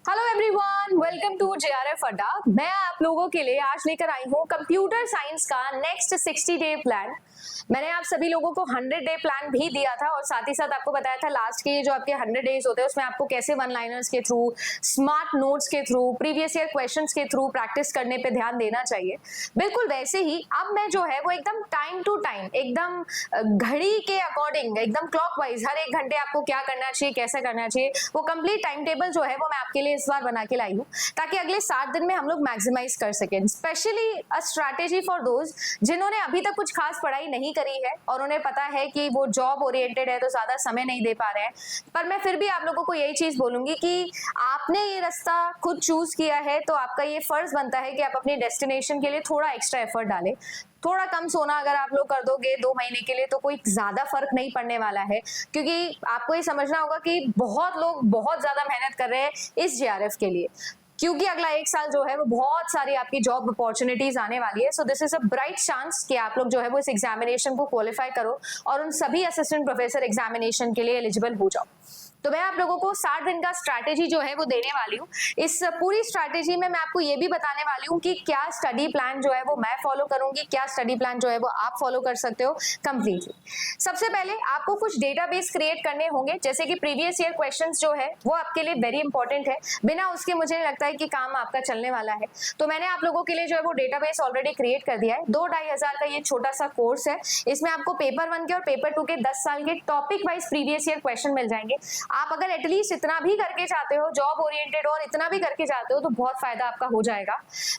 Hello everyone, welcome to JRF Adda. मैं आप लोगों के लिए आज लेकर आई हूँ कंप्यूटर साइंस का नेक्स्ट 60 डे प्लान। मैंने आप सभी लोगों को 100 डे प्लान भी दिया था और साथ ही साथ आपको बताया था लास्ट के जो आपके 100 डेज होते हैं उसमें आपको कैसे वन लाइनर्स के थ्रू, स्मार्ट नोट्स के थ्रू, प्रीवियस ईयर क्वेश्चंस के थ्रू प्रैक्टिस करने पे ध्यान देना चाहिए। बिल्कुल वैसे ही अब मैं जो है वो एकदम टाइम टू टाइम, एकदम घड़ी के अकॉर्डिंग, एकदम क्लॉकवाइज हर एक घंटे आपको क्या करना चाहिए, कैसे करना चाहिए, वो कंप्लीट टाइम टेबल जो है वो मैं आपके लिए इस बार बना के लाई हूँ ताकि अगले 7 दिन में हम लोग मैक्सिमाइज कर सकें। Specially a strategy for those जिन्होंने अभी तक कुछ खास पढ़ाई नहीं करी है और उन्हें पता है कि वो जॉब ओरिएंटेड है तो ज्यादा समय नहीं दे पा रहे हैं। पर मैं फिर भी आप लोगों को यही चीज बोलूंगी कि आपने ये रास्ता खुद चूज किया है तो आपका ये फर्ज बनता है कि आप अपनी डेस्टिनेशन के लिए थोड़ा एक्स्ट्रा एफर्ट डालें। थोड़ा कम सोना अगर आप लोग कर दोगे 2 महीने के लिए तो कोई ज्यादा फर्क नहीं पड़ने वाला है, क्योंकि आपको ये समझना होगा कि बहुत लोग बहुत ज्यादा मेहनत कर रहे हैं इस जेआरएफ के लिए, क्योंकि अगला 1 साल जो है वो बहुत सारी आपकी जॉब अपॉर्चुनिटीज आने वाली है। So this is a bright chance कि आप लोग जो है वो इस एग्जामिनेशन को क्वालिफाई करो और उन सभी असिस्टेंट प्रोफेसर एग्जामिनेशन के लिए एलिजिबल हो जाओ। तो मैं आप लोगों को 60 दिन का स्ट्रैटेजी जो है वो देने वाली हूँ। इस पूरी स्ट्रैटेजी में मैं आपको ये भी बताने वाली हूँ कि क्या स्टडी प्लान जो है वो मैं फॉलो करूंगी, क्या स्टडी प्लान जो है वो आप फॉलो कर सकते हो कंप्लीटली। सबसे पहले आपको कुछ डेटाबेस क्रिएट करने होंगे, जैसे कि प्रीवियस ईयर क्वेश्चंस जो है वो आपके लिए वेरी इंपॉर्टेंट है। बिना उसके मुझे नहीं लगता है कि काम आपका चलने वाला है। तो मैंने आप लोगों के लिए जो है वो डेटाबेस ऑलरेडी क्रिएट कर दिया है। 2-2.5 हजार का ये छोटा सा कोर्स है। इसमें आपको पेपर 1 के और पेपर 2 के 10 साल के topic wise previous year question मिल जाएंगे। आप अगर एटलीस्ट इतना भी करके चाहते हो, जॉब ओरिएंटेड और इतना भी करके चाहते हो, तो बहुत फायदा आपका हो जाएगा।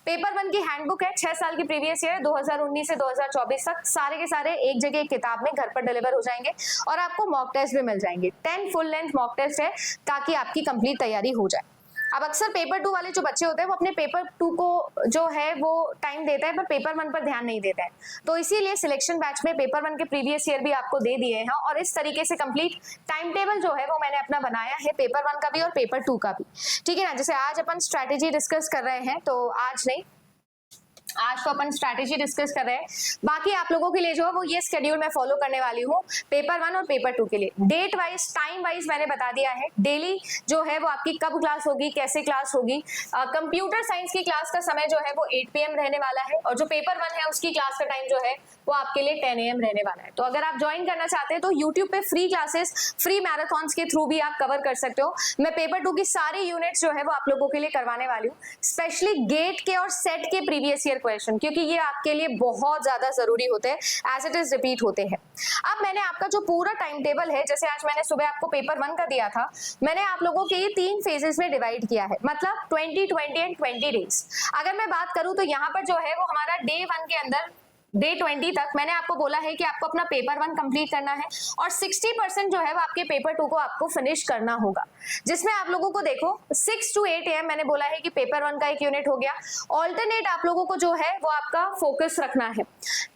पेपर 1 की हैंडबुक है, 6 साल की प्रीवियस ईयर 2019 से 2024 तक सारे के सारे एक जगह एक किताब में घर पर डिलीवर हो जाएंगे और आपको मॉक टेस्ट भी मिल जाएंगे। 10 फुल लेंथ मॉक टेस्ट है ताकि आपकी कंप्लीट तैयारी हो जाए। अब अक्सर पेपर 2 वाले जो बच्चे होते हैं वो अपने पेपर 2 को जो है वो टाइम देता है पर पेपर 1 पर ध्यान नहीं देता है, तो इसीलिए सिलेक्शन बैच में पेपर 1 के प्रीवियस ईयर भी आपको दे दिए हैं और इस तरीके से कंप्लीट टाइम टेबल जो है वो मैंने अपना बनाया है, पेपर 1 का भी और पेपर 2 का भी। ठीक है ना। जैसे आज अपन स्ट्रैटेजी डिस्कस कर रहे हैं, तो आज नहीं, आज तो अपन स्ट्रैटेजी डिस्कस कर रहे हैं। बाकी आप लोगों के लिए जो है वो ये शेड्यूल मैं फॉलो करने वाली हूँ पेपर 1 और पेपर 2 के लिए। डेट वाइज, टाइम वाइज मैंने बता दिया है। डेली जो है वो आपकी कब क्लास होगी, कैसे क्लास होगी। कंप्यूटर साइंस की क्लास का समय जो है वो 8 PM रहने वाला है और जो पेपर 1 है उसकी क्लास का टाइम जो है वो आपके लिए 10 AM रहने वाला है। तो अगर आप ज्वाइन करना चाहते हैं तो यूट्यूब पे फ्री क्लासेस, फ्री मैराथन्स के थ्रू भी आप कवर कर सकते हो। मैं पेपर 2 की सारी यूनिट्स जो है वो आप लोगों के लिए करवाने वाली हूँ, स्पेशली गेट के और सेट के प्रीवियस ईयर क्वेश्चन, क्योंकि ये आपके लिए बहुत ज्यादा जरूरी होते हैं, एज इट इज रिपीट होते हैं। अब मैंने आपका जो पूरा टाइम टेबल है, जैसे आज मैंने सुबह आपको पेपर 1 का दिया था, मैंने आप लोगों के ये 3 फेजेस में डिवाइड किया है, मतलब 20, 20 एंड 20 डेज। अगर मैं बात करूं तो यहाँ पर जो है वो हमारा डे 1 के अंदर डे 20 तक मैंने आपको बोला है कि आपको अपना पेपर 1 कंप्लीट करना है और 60% जो है वो आपके पेपर 2 को आपको फिनिश करना होगा, जिसमें आप लोगों को देखो 6 to 8 AM मैंने बोला है कि पेपर 1 का एक यूनिट हो गया। ऑल्टरनेट आप लोगों को जो है वो आपका फोकस रखना है।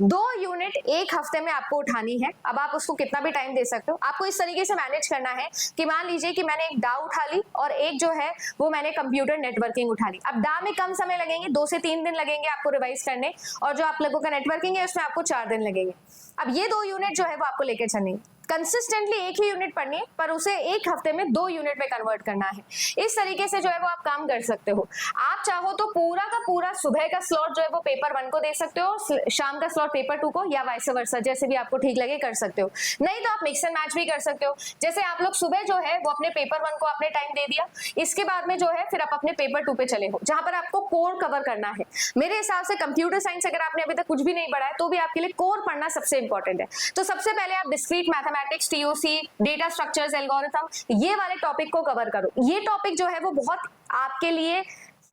2 यूनिट एक हफ्ते में आपको उठानी है। अब आप उसको कितना भी टाइम दे सकते हो, आपको इस तरीके से मैनेज करना है कि मान लीजिए कि मैंने एक डाउ उठा ली और एक जो है वो मैंने कंप्यूटर नेटवर्किंग उठा ली। अब डा में कम समय लगेंगे, 2 से 3 दिन लगेंगे आपको रिवाइज करने, और जो आप लोगों का नेटवर्किंग है उसमें आपको 4 दिन लगेंगे। अब ये 2 यूनिट जो है वो आपको लेके चलनी है। कंसिस्टेंटली एक ही यूनिट पढ़नी है पर उसे एक हफ्ते में 2 यूनिट में कन्वर्ट करना है। इस तरीके से जो है वो आप काम कर सकते हो। आप चाहो तो पूरा का पूरा सुबह का स्लॉट जो है वो पेपर 1 को दे सकते हो, शाम का स्लॉट पेपर 2 को, या वाइस वर्सा, जैसे भी आपको ठीक लगे कर सकते हो। नहीं तो आप मिक्स एंड मैच भी कर सकते हो। जैसे आप लोग सुबह जो है वो अपने पेपर 1 को आपने टाइम दे दिया, इसके बाद में जो है फिर आप अपने पेपर 2 पे चले हो, जहां पर आपको कोर कवर करना है। मेरे हिसाब से कंप्यूटर साइंस अगर आपने अभी तक कुछ भी नहीं पढ़ा है तो भी आपके लिए कोर पढ़ना सबसे इंपॉर्टेंट है। तो सबसे पहले आप discrete mathematics, TOC, data structures, algorithm, ये वाले टॉपिक को कवर करो। ये टॉपिक जो है वो बहुत आपके लिए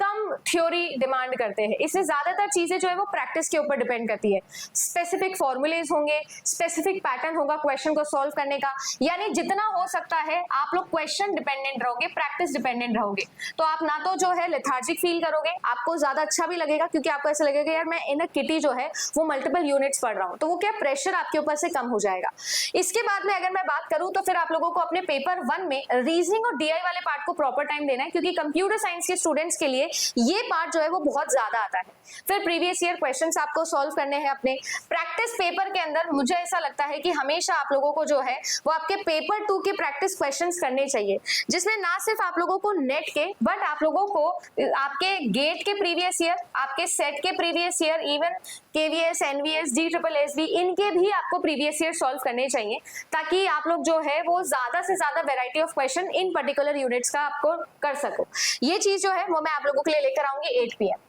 कम थ्योरी डिमांड करते हैं, इससे ज्यादातर चीजें जो है वो प्रैक्टिस के ऊपर डिपेंड करती है। स्पेसिफिक फॉर्मूलेज होंगे, स्पेसिफिक पैटर्न होगा क्वेश्चन को सॉल्व करने का, यानी जितना हो सकता है आप लोग क्वेश्चन डिपेंडेंट रहोगे, प्रैक्टिस डिपेंडेंट रहोगे। तो आप ना तो जो है लेथार्जिक फील करोगे, आपको ज्यादा अच्छा भी लगेगा क्योंकि आपको ऐसा लगेगा यार मैं इन अ किटी जो है वो मल्टीपल यूनिट्स पढ़ रहा हूँ, तो वो क्या प्रेशर आपके ऊपर से कम हो जाएगा। इसके बाद में अगर मैं बात करूँ तो फिर आप लोगों को अपने पेपर 1 में रीजनिंग और डीआई वाले पार्ट को प्रॉपर टाइम देना है, क्योंकि कंप्यूटर साइंस के स्टूडेंट्स के लिए ये पार्ट जो है वो बहुत ज्यादा आता है। फिर प्रीवियस ईयर क्वेश्चंस आपको सॉल्व करने हैं अपने प्रैक्टिस पेपर के अंदर। मुझे ऐसा लगता है कि हमेशा आप लोगों को जो है वो आपके पेपर 2 के प्रैक्टिस क्वेश्चंस करने चाहिए, जिसमें ना सिर्फ आप लोगों को नेट के बट आप लोगों को आपके गेट के प्रीवियस ईयर, आपके सेट के previous year, even KVS, NVS, DSSB इनके भी आपको प्रीवियस ईयर सॉल्व करने चाहिए, ताकि आप लोग जो है वो ज्यादा से ज्यादा variety of question in particular units का आपको कर सको। ये चीज जो है वो मैं आप लोगों के लिए लेकर आऊंगी 8 PM।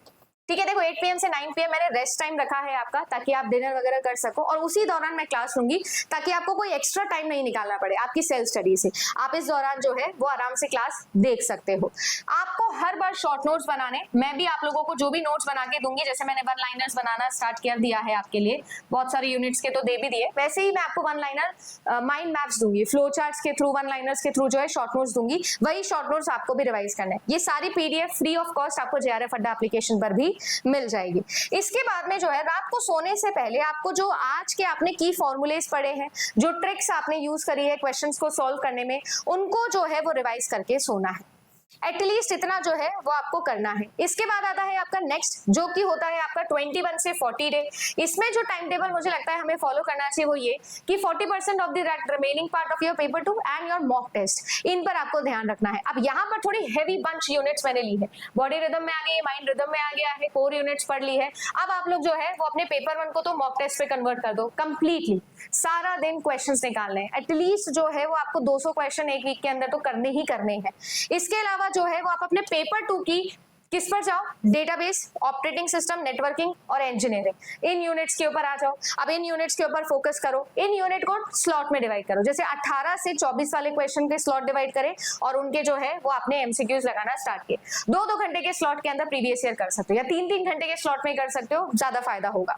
ठीक है, देखो 8 PM से 9 PM मैंने रेस्ट टाइम रखा है आपका, ताकि आप डिनर वगैरह कर सको, और उसी दौरान मैं क्लास लूंगी ताकि आपको कोई एक्स्ट्रा टाइम नहीं निकालना पड़े आपकी सेल्फ स्टडी से। आप इस दौरान जो है वो आराम से क्लास देख सकते हो। आपको हर बार शॉर्ट नोट्स बनाने, मैं भी आप लोगों को जो भी नोट्स बना के दूंगी, जैसे मैंने वन लाइनर्स बनाना स्टार्ट कर दिया है आपके लिए, बहुत सारे यूनिट्स के तो दे भी दिए, वैसे ही मैं आपको वन लाइनर माइंड मैप्स दूंगी, फ्लो चार्ट्स के थ्रू, वन लाइनर्स के थ्रू जो है शॉर्ट नोट्स दूंगी। वही शॉर्ट नोट्स आपको भी रिवाइज करना है। ये सारी PDF फ्री ऑफ कॉस्ट आपको JRF अड्डा एप्लीकेशन पर भी मिल जाएगी। इसके बाद में जो है रात को सोने से पहले आपको जो आज के आपने की फॉर्मूलेस पढ़े हैं, जो ट्रिक्स आपने यूज करी है क्वेश्चंस को सॉल्व करने में, उनको जो है वो रिवाइज करके सोना है। एटलीस्ट इतना जो है वो आपको करना है। इसके बाद आता है आपका नेक्स्ट, जो कि होता है आपका 21 से 40 डे। इसमें जो टाइम टेबल मुझे लगता है हमें फॉलो करना चाहिए वो ये कि 40% of the remaining part of your paper 2 and your mock test, इन पर आपको ध्यान रखना है। अब यहाँ पर थोड़ी हैवी बंच यूनिट्स मैंने ली है, बॉडी रिदम में आ गई है, माइंड रिदम में आ गया है, कोर यूनिट्स पढ़ ली है। अब आप लोग जो है वो अपने पेपर 1 को तो मॉक टेस्ट पे कन्वर्ट कर दो कंप्लीटली। सारा दिन क्वेश्चंस निकालने हैं, एटलीस्ट जो है वो आपको 200 क्वेश्चन एक वीक के अंदर तो करने ही करने हैं। इसके अलावा जो है वो आप अपने पेपर 2 की किस पर जाओ, डेटाबेस, ऑपरेटिंग सिस्टम, नेटवर्किंग और इंजीनियरिंग, इन यूनिट्स के ऊपर आ जाओ। अब इन यूनिट्स के ऊपर फोकस करो, इन यूनिट को स्लॉट में डिवाइड करो, जैसे 18 से 24 वाले क्वेश्चन के स्लॉट डिवाइड करें और उनके जो है वो आपने MCQs लगाना स्टार्ट किए। 2-2 घंटे के स्लॉट के अंदर प्रीवियस ईयर कर सकते हो, या 3-3 घंटे के स्लॉट में कर सकते हो, ज्यादा फायदा होगा।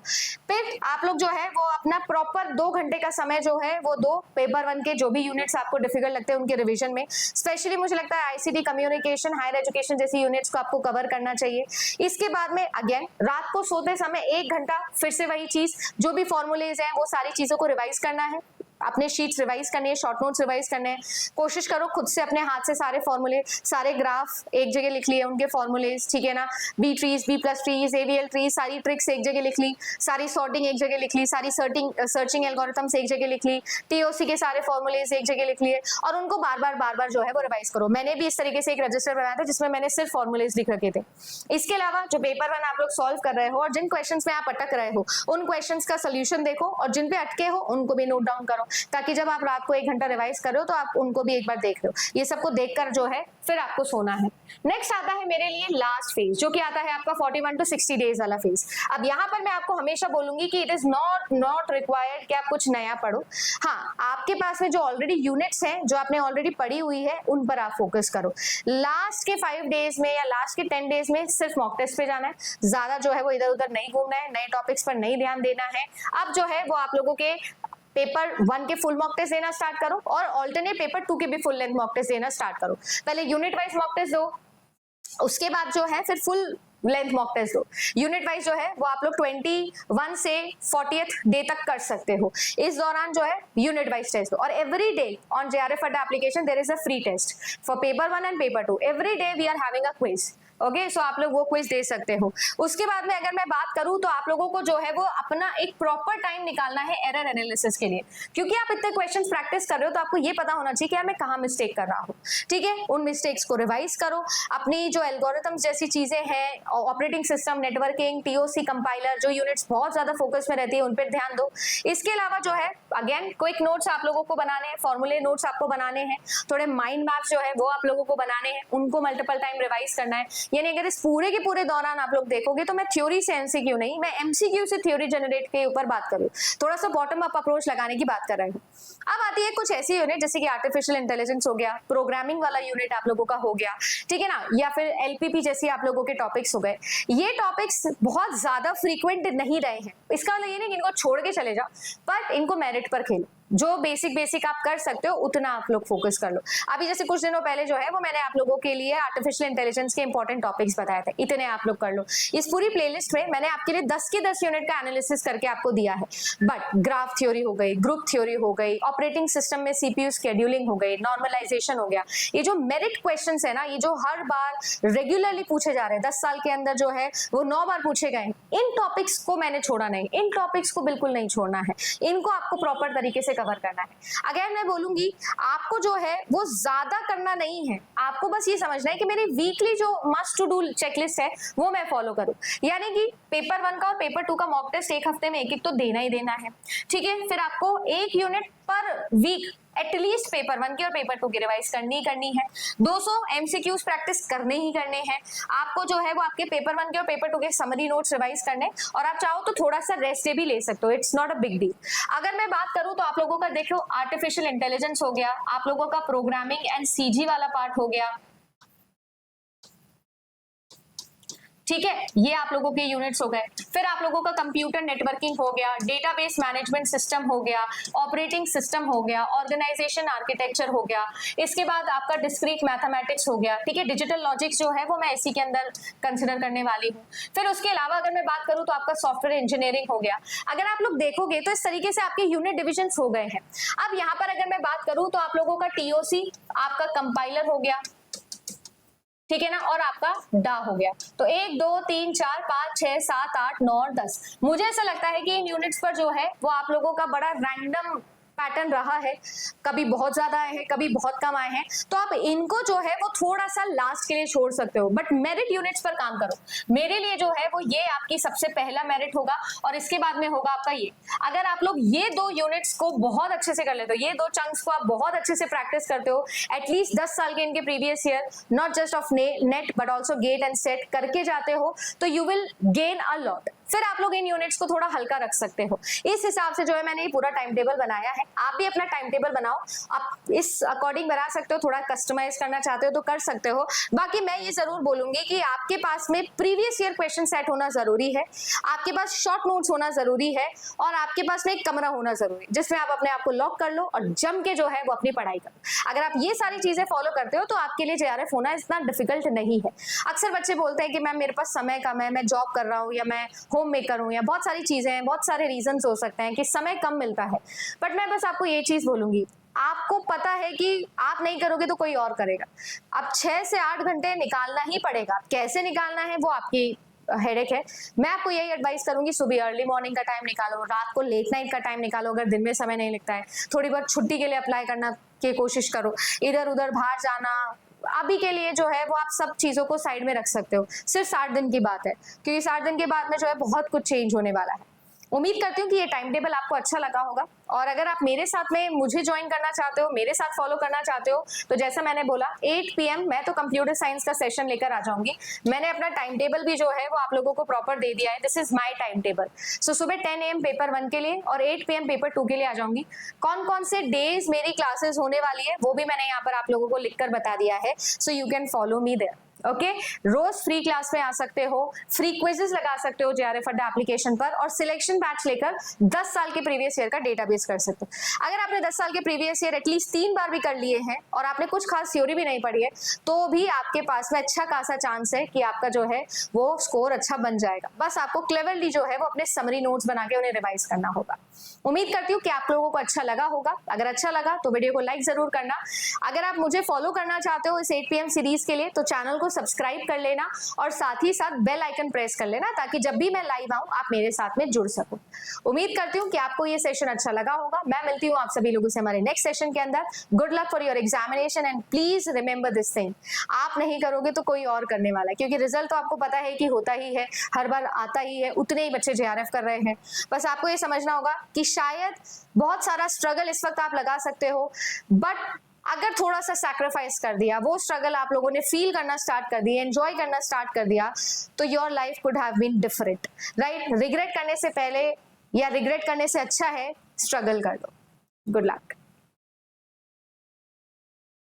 फिर आप लोग जो है वो अपना प्रॉपर 2 घंटे का समय जो है वो दो पेपर 1 के जो भी यूनिट्स आपको डिफिकल्ट लगते हैं उनके रिविजन में। स्पेशली मुझे लगता है ICT, कम्युनिकेशन, हायर एजुकेशन जैसी यूनिट्स को आपको कवर करना चाहिए। इसके बाद में अगेन रात को सोते समय 1 घंटा फिर से वही चीज, जो भी फॉर्मूलेज हैं वो सारी चीजों को रिवाइज करना है, अपने शीट्स रिवाइज करनी है, शॉर्ट नोट्स रिवाइज करने हैं। कोशिश करो खुद से अपने हाथ से सारे फॉर्मूले, सारे ग्राफ एक जगह लिख लिए उनके फॉर्मूलेज, ठीक है ना, B trees, B+ trees, AVL trees, सारी ट्रिक्स एक जगह लिख ली, सारी सॉर्टिंग एक जगह लिख ली, सारी सर्चिंग एल्गोरिथम्स एक जगह लिख ली, TOC के सारे फॉर्मूलेज एक जगह लिख लिए, और उनको बार बार जो है वो रिवाइज करो। मैंने भी इस तरीके से एक रजिस्टर बनाया था जिसमें मैंने सिर्फ फॉर्मूलेज लिख रखे थे। इसके अलावा जो पेपर 1 आप लोग सॉल्व कर रहे हो और जिन क्वेश्चंस में आप अटक रहे हो उन क्वेश्चंस का सोल्यूशन देखो, और जिन पे अटके हो उनको भी नोट डाउन करो, ताकि जब आप रात को 1 घंटा रिवाइज कर रहे हो तो आप उनको भी एक बार देख रहे हो। ये सबको देखकर जो है फिर आपको सोना है। नेक्स्ट आता है मेरे लिए लास्ट फेज, जो कि आता है आपका 41 to 60 डेज वाला फेज। अब यहाँ पर मैं आपको हमेशा बोलूंगी कि इट इज नॉट रिक्वायर्ड कि आप कुछ नया पढ़ो। हाँ, आपके पास में जो ऑलरेडी यूनिट्स हैं, जो आपने ऑलरेडी पढ़ी हुई है, उन पर आप फोकस करो। लास्ट के 5 डेज में या लास्ट के 10 डेज में सिर्फ मॉक टेस्ट पे जाना है, ज्यादा जो है वो इधर उधर नहीं घूमना है, नए टॉपिक्स पर नहीं ध्यान देना है। अब जो है वो आप लोगों के पेपर 1 के फुल मॉक टेस्ट देना स्टार्ट करो और ऑल्टरनेट पेपर 2 के भी फुल लेंथ मॉक टेस्ट देना स्टार्ट करो। पहले यूनिट वाइज मॉक टेस्ट दो, उसके बाद जो है फिर फुल लेंथ मॉक टेस्ट दो। यूनिट वाइज जो है वो आप लोग 21 से 40th डे तक कर सकते हो। इस दौरान जो है यूनिट वाइज टेस्ट दो, और every day on JRF Adda application there is a free test for paper 1 and paper 2। Every day we are having a quiz, okay, so आप लोग वो क्विज दे सकते हो। उसके बाद में अगर मैं बात करूं तो आप लोगों को जो है वो अपना एक प्रॉपर टाइम निकालना है एरर एनालिसिस के लिए, क्योंकि आप इतने क्वेश्चंस प्रैक्टिस कर रहे हो तो आपको ये पता होना चाहिए कि यार मैं कहाँ मिस्टेक कर रहा हूँ। ठीक है, उन मिस्टेक्स को रिवाइज करो। अपनी जो एल्गोरिथम्स जैसी चीजें हैं, operating system, networking, TOC, compiler, जो यूनिट्स बहुत ज्यादा फोकस में रहती है उन पर ध्यान दो। इसके अलावा जो है अगेन क्विक नोट्स आप लोगों को बनाने हैं, फॉर्मूले नोट्स आपको बनाने हैं, थोड़े माइंड मैप्स जो है वो आप लोगों को बनाने हैं, उनको मल्टीपल टाइम रिवाइज करना है। यानी अगर इस पूरे के पूरे दौरान आप लोग देखोगे तो मैं थ्योरी से MCQ नहीं, मैं MCQ से थ्योरी जनरेट के ऊपर बात करूं, थोड़ा सा बॉटम अप अप्रोच लगाने की बात कर रही हूँ। अब आती है कुछ ऐसी यूनिट जैसे कि आर्टिफिशियल इंटेलिजेंस हो गया, प्रोग्रामिंग वाला यूनिट आप लोगों का हो गया, ठीक है ना, या फिर LPP जैसी आप लोगों के टॉपिक्स हो गए। ये टॉपिक्स बहुत ज्यादा फ्रीक्वेंट नहीं रहे हैं, इसका मतलब ये नहीं कि इनको छोड़ के चले जाओ, बट इनको मेरिट पर खेलो। जो बेसिक आप कर सकते हो उतना आप लोग फोकस कर लो। अभी जैसे कुछ दिनों पहले जो है वो मैंने आप लोगों के लिए आर्टिफिशियल इंटेलिजेंस के इंपॉर्टेंट टॉपिक्स बताए थे, इतने आप लोग कर लो। इस पूरी प्लेलिस्ट में मैंने आपके लिए 10 के 10 यूनिट का एनालिसिस करके आपको दिया है। बट ग्राफ थ्योरी हो गई, ग्रुप थ्योरी हो गई, ऑपरेटिंग सिस्टम में सीपीयू शेड्यूलिंग हो गई, नॉर्मलाइजेशन हो गया, ये जो मेरिट क्वेश्चंस है ना, ये जो हर बार रेगुलरली पूछे जा रहे हैं, 10 साल के अंदर जो है वो 9 बार पूछे गए, इन टॉपिक्स को मैंने छोड़ा नहीं, इन टॉपिक्स को बिल्कुल नहीं छोड़ना है, इनको आपको प्रॉपर तरीके से कवर करना है। अगर मैं बोलूंगी आपको जो है वो ज्यादा करना नहीं है, आपको बस ये समझना है कि मेरी वीकली जो मस्ट टू डू चेकलिस्ट है वो मैं फॉलो करूं, यानी कि पेपर 1 का और पेपर 2 का मॉक टेस्ट एक हफ्ते में एक तो देना ही देना है, ठीक है। फिर आपको 1 यूनिट पर वीक एटलीस्ट पेपर 1 की और पेपर 2 की रिवाइज करनी है। 200 एमसीक्यूज प्रैक्टिस करने ही करने हैं आपको, जो है वो आपके पेपर 1 के और पेपर 2 के समरी नोट्स रिवाइज करने, और आप चाहो तो थोड़ा सा रेस्ट डे भी ले सकते हो, it's not a big deal. अगर मैं बात करूं तो आप लोगों का देखो आर्टिफिशियल इंटेलिजेंस हो गया, आप लोगों का प्रोग्रामिंग एंड सीजी वाला पार्ट हो गया, ठीक है, ये आप लोगों के यूनिट्स हो गए। फिर आप लोगों का कंप्यूटर नेटवर्किंग हो गया, डेटाबेस मैनेजमेंट सिस्टम हो गया, ऑपरेटिंग सिस्टम हो गया, ऑर्गेनाइजेशन आर्किटेक्चर हो गया, इसके बाद आपका डिस्क्रीट मैथमेटिक्स हो गया, ठीक है। डिजिटल लॉजिक्स जो है वो मैं इसी के अंदर कंसिडर करने वाली हूँ। फिर उसके अलावा अगर मैं बात करूँ तो आपका सॉफ्टवेयर इंजीनियरिंग हो गया। अगर आप लोग देखोगे तो इस तरीके से आपके यूनिट डिविजन हो गए हैं। अब यहाँ पर अगर मैं बात करूँ तो आप लोगों का टीओसी, आपका कंपाइलर हो गया, ठीक है ना, और आपका डा हो गया। तो 1 2 3 4 5 6 7 8 9 और 10, मुझे ऐसा लगता है कि इन यूनिट्स पर जो है वो आप लोगों का बड़ा रैंडम पैटर्न रहा है, कभी बहुत ज्यादा आए हैं, कभी बहुत कम आए हैं, तो आप इनको जो है वो थोड़ा सा लास्ट के लिए छोड़ सकते हो, बट मेरिट यूनिट्स पर काम करो। मेरे लिए जो है वो ये आपकी सबसे पहला मेरिट होगा, और इसके बाद में होगा आपका ये। अगर आप लोग ये 2 यूनिट्स को बहुत अच्छे से कर लेते हो, ये 2 चंक्स को आप बहुत अच्छे से प्रैक्टिस करते हो, एटलीस्ट 10 साल के इनके previous year, not just of net but also get and set करके जाते हो, तो you will gain a lot. फिर आप लोग इन यूनिट्स को थोड़ा हल्का रख सकते हो। इस हिसाब से जो है मैंने ये पूरा टाइम टेबल बनाया है, आप भी अपना टाइम टेबल बनाओ, आप इस अकॉर्डिंग बना सकते हो, थोड़ा कस्टमाइज करना चाहते हो तो कर सकते हो। बाकी मैं ये जरूर बोलूंगी कि आपके पास में प्रीवियस ईयर क्वेश्चन सेट होना जरूरी है, आपके पास शॉर्ट नोट्स होना जरूरी है, और आपके पास में एक कमरा होना जरूरी है जिसमें आप अपने आप को लॉक कर लो और जम के जो है वो अपनी पढ़ाई करो। अगर आप ये सारी चीजें फॉलो करते हो तो आपके लिए जेआरएफ होना इतना डिफिकल्ट नहीं है। अक्सर बच्चे बोलते हैं कि मैम मेरे पास समय कम है, मैं जॉब कर रहा हूँ या मैं होम मेकर हूँ, या बहुत सारी चीजें हैं, बहुत सारे रीजंस हो सकते हैं कि समय कम मिलता है, बट मैं बस आपको ये चीज बोलूंगी, आपको पता है कि आप नहीं करोगे तो कोई और करेगा। अब 6 से 8 घंटे निकालना ही पड़ेगा, कैसे निकालना है वो आपकी हेडेक है। मैं आपको यही एडवाइस करूंगी, सुबह अर्ली मॉर्निंग का टाइम निकालो, रात को लेट नाइट का टाइम निकालो, अगर दिन में समय नहीं लगता है थोड़ी बहुत छुट्टी के लिए अप्लाई करना की कोशिश करो, इधर उधर बाहर जाना अभी के लिए जो है वो आप सब चीजों को साइड में रख सकते हो, सिर्फ 60 दिन की बात है, क्योंकि 60 दिन के बाद में जो है बहुत कुछ चेंज होने वाला है। उम्मीद करती हूँ कि ये टाइम टेबल आपको अच्छा लगा होगा, और अगर आप मेरे साथ में मुझे ज्वाइन करना चाहते हो, मेरे साथ फॉलो करना चाहते हो, तो जैसा मैंने बोला 8 PM मैं तो कंप्यूटर साइंस का सेशन लेकर आ जाऊंगी। मैंने अपना टाइम टेबल भी जो है वो आप लोगों को प्रॉपर दे दिया है, this is my time table. So सुबह 10 AM पेपर 1 के लिए और 8 PM पेपर 2 के लिए आ जाऊंगी। कौन कौन से डेज मेरी क्लासेस होने वाली है वो भी मैंने यहाँ पर आप लोगों को लिखकर बता दिया है, so you can follow me there. Okay, रोज फ्री क्लास में आ सकते हो, फ्री क्विजेस लगा सकते हो जेआरएफ अड्डा एप्लीकेशन पर, और सिलेक्शन बैच लेकर 10 साल के प्रीवियस ईयर का डेटाबेस कर सकते हो। अगर आपने 10 साल के प्रीवियस ईयर एटलीस्ट 3 बार भी कर लिए हैं और आपने कुछ खास थ्योरी भी नहीं पढ़ी है, तो भी आपके पास में अच्छा खासा चांस है कि आपका जो है वो स्कोर अच्छा बन जाएगा। बस आपको क्लेवरली जो है वो अपने समरी नोट्स बना के उन्हें रिवाइज करना होगा। उम्मीद करती हूँ कि आप लोगों को अच्छा लगा होगा। अगर अच्छा लगा तो वीडियो को लाइक जरूर करना। अगर आप मुझे फॉलो करना चाहते हो इस 8 PM सीरीज के लिए तो चैनल को सब्सक्राइब कर लेना, और साथ ही साथ बेल आइकन प्रेस कर लेना, ताकि जब भी मैं लाइव आऊं आप मेरे साथ में जुड़ सको। उम्मीद करती हूँ कि आपको ये सेशन अच्छा लगा होगा। मैं मिलती हूँ आप सभी लोगों से हमारे नेक्स्ट सेशन के अंदर। Good luck for your examination and please remember this thing, आप नहीं करोगे तो कोई और करने वाला है, क्योंकि रिजल्ट तो आपको पता है कि होता ही है, हर बार आता ही है, उतने ही बच्चे जेआरएफ कर रहे हैं। बस आपको ये समझना होगा कि शायद बहुत सारा स्ट्रगल इस वक्त आप लगा सकते हो, बट अगर थोड़ा सा सैक्रिफाइस कर दिया, वो स्ट्रगल आप लोगों ने फील करना स्टार्ट कर दिया, एंजॉय करना स्टार्ट कर दिया, तो your life could have been different, right. Regret करने से पहले या रिग्रेट करने से अच्छा है स्ट्रगल कर लो। Good luck.